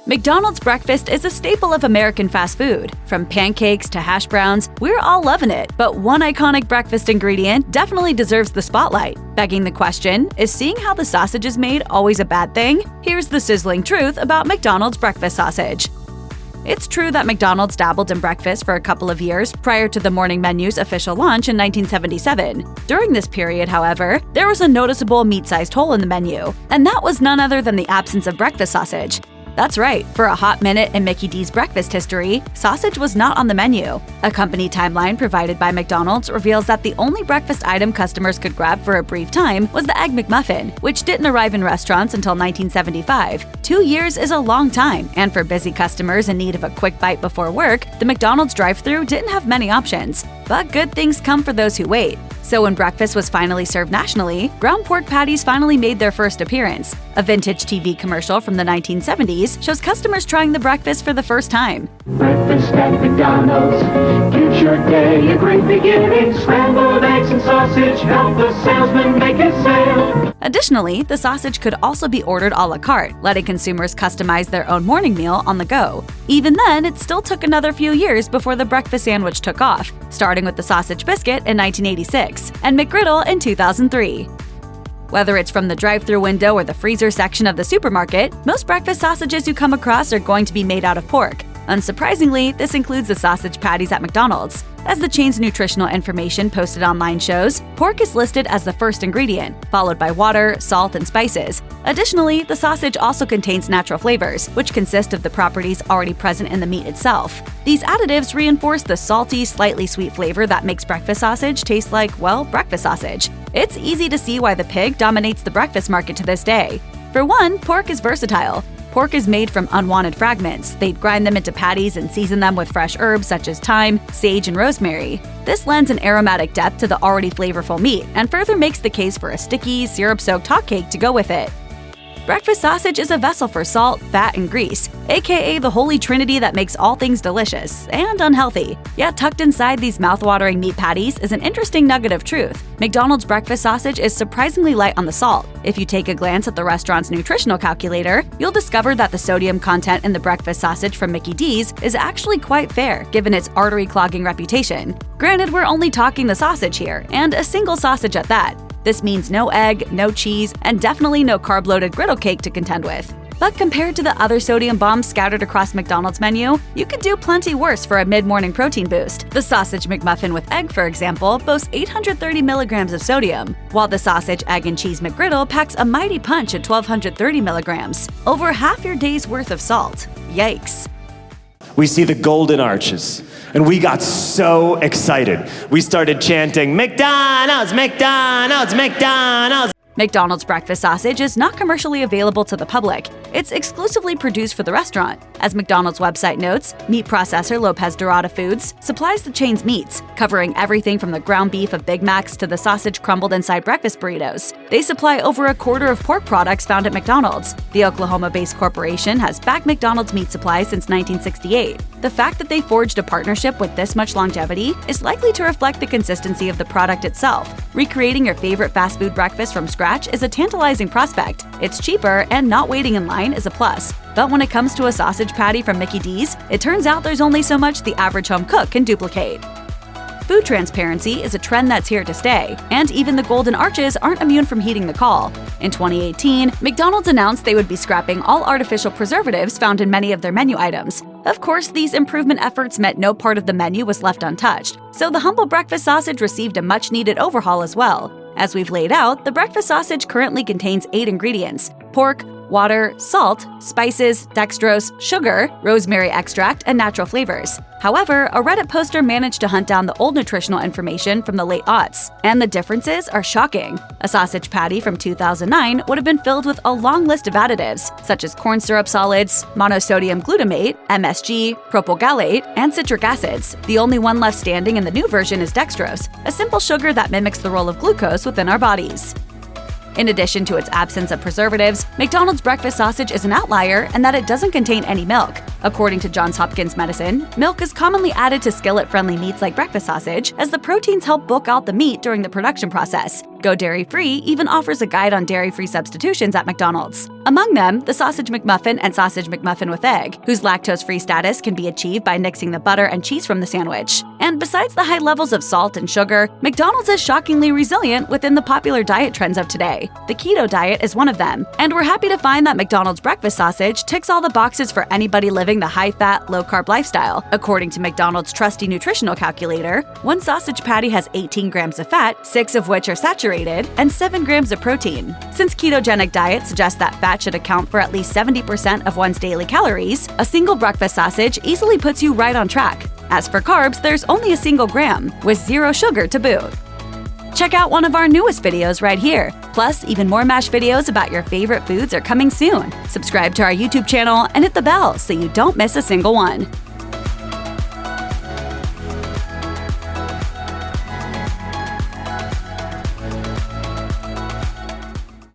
McDonald's breakfast is a staple of American fast food. From pancakes to hash browns, we're all loving it, but one iconic breakfast ingredient definitely deserves the spotlight. Begging the question, is seeing how the sausage is made always a bad thing? Here's the sizzling truth about McDonald's breakfast sausage. It's true that McDonald's dabbled in breakfast for a couple of years prior to the morning menu's official launch in 1977. During this period, however, there was a noticeable meat-sized hole in the menu, and that was none other than the absence of breakfast sausage. That's right, for a hot minute in Mickey D's breakfast history, sausage was not on the menu. A company timeline provided by McDonald's reveals that the only breakfast item customers could grab for a brief time was the Egg McMuffin, which didn't arrive in restaurants until 1975. 2 years is a long time, and for busy customers in need of a quick bite before work, the McDonald's drive-thru didn't have many options. But good things come for those who wait. So when breakfast was finally served nationally, ground pork patties finally made their first appearance. A vintage TV commercial from the 1970s shows customers trying the breakfast for the first time. Breakfast at McDonald's gives your day a great beginning. Scrambled eggs and sausage help the salesman make his sale. Additionally, the sausage could also be ordered a la carte, letting consumers customize their own morning meal on the go. Even then, it still took another few years before the breakfast sandwich took off, starting with the sausage biscuit in 1986 and McGriddle in 2003. Whether it's from the drive-thru window or the freezer section of the supermarket, most breakfast sausages you come across are going to be made out of pork. Unsurprisingly, this includes the sausage patties at McDonald's. As the chain's nutritional information posted online shows, pork is listed as the first ingredient, followed by water, salt, and spices. Additionally, the sausage also contains natural flavors, which consist of the properties already present in the meat itself. These additives reinforce the salty, slightly sweet flavor that makes breakfast sausage taste like, well, breakfast sausage. It's easy to see why the pig dominates the breakfast market to this day. For one, pork is versatile. Pork is made from unwanted fragments. They'd grind them into patties and season them with fresh herbs such as thyme, sage, and rosemary. This lends an aromatic depth to the already flavorful meat and further makes the case for a sticky, syrup-soaked hot cake to go with it. Breakfast sausage is a vessel for salt, fat, and grease, aka the holy trinity that makes all things delicious and unhealthy. Yet tucked inside these mouth-watering meat patties is an interesting nugget of truth. McDonald's breakfast sausage is surprisingly light on the salt. If you take a glance at the restaurant's nutritional calculator, you'll discover that the sodium content in the breakfast sausage from Mickey D's is actually quite fair, given its artery-clogging reputation. Granted, we're only talking the sausage here, and a single sausage at that. This means no egg, no cheese, and definitely no carb-loaded griddle cake to contend with. But compared to the other sodium bombs scattered across McDonald's menu, you could do plenty worse for a mid-morning protein boost. The sausage McMuffin with egg, for example, boasts 830 milligrams of sodium, while the sausage, egg, and cheese McGriddle packs a mighty punch at 1,230 milligrams. Over half your day's worth of salt. Yikes. We see the golden arches, and we got so excited. We started chanting, McDonald's, McDonald's, McDonald's. McDonald's breakfast sausage is not commercially available to the public. It's exclusively produced for the restaurant. As McDonald's website notes, meat processor Lopez Dorada Foods supplies the chain's meats, covering everything from the ground beef of Big Macs to the sausage crumbled inside breakfast burritos. They supply over a quarter of pork products found at McDonald's. The Oklahoma-based corporation has backed McDonald's meat supply since 1968. The fact that they forged a partnership with this much longevity is likely to reflect the consistency of the product itself. Recreating your favorite fast food breakfast from scratch is a tantalizing prospect. It's cheaper, and not waiting in line is a plus. But when it comes to a sausage patty from Mickey D's, it turns out there's only so much the average home cook can duplicate. Food transparency is a trend that's here to stay, and even the golden arches aren't immune from heeding the call. In 2018, McDonald's announced they would be scrapping all artificial preservatives found in many of their menu items. Of course, these improvement efforts meant no part of the menu was left untouched, so the humble breakfast sausage received a much-needed overhaul as well. As we've laid out, the breakfast sausage currently contains 8 ingredients: pork, water, salt, spices, dextrose, sugar, rosemary extract, and natural flavors. However, a Reddit poster managed to hunt down the old nutritional information from the late aughts, and the differences are shocking. A sausage patty from 2009 would have been filled with a long list of additives, such as corn syrup solids, monosodium glutamate, MSG, propyl gallate, and citric acids. The only one left standing in the new version is dextrose, a simple sugar that mimics the role of glucose within our bodies. In addition to its absence of preservatives, McDonald's breakfast sausage is an outlier in that it doesn't contain any milk. According to Johns Hopkins Medicine, milk is commonly added to skillet-friendly meats like breakfast sausage, as the proteins help bulk out the meat during the production process. Go Dairy-Free even offers a guide on dairy-free substitutions at McDonald's. Among them, the Sausage McMuffin and Sausage McMuffin with Egg, whose lactose-free status can be achieved by nixing the butter and cheese from the sandwich. And besides the high levels of salt and sugar, McDonald's is shockingly resilient within the popular diet trends of today. The keto diet is one of them, and we're happy to find that McDonald's breakfast sausage ticks all the boxes for anybody living the high-fat, low-carb lifestyle. According to McDonald's trusty nutritional calculator, one sausage patty has 18 grams of fat, 6 of which are saturated, and 7 grams of protein. Since ketogenic diets suggest that fat should account for at least 70% of one's daily calories, a single breakfast sausage easily puts you right on track. As for carbs, there's only a single gram, with 0 sugar to boot. Check out one of our newest videos right here. Plus, even more MASH videos about your favorite foods are coming soon. Subscribe to our YouTube channel and hit the bell so you don't miss a single one.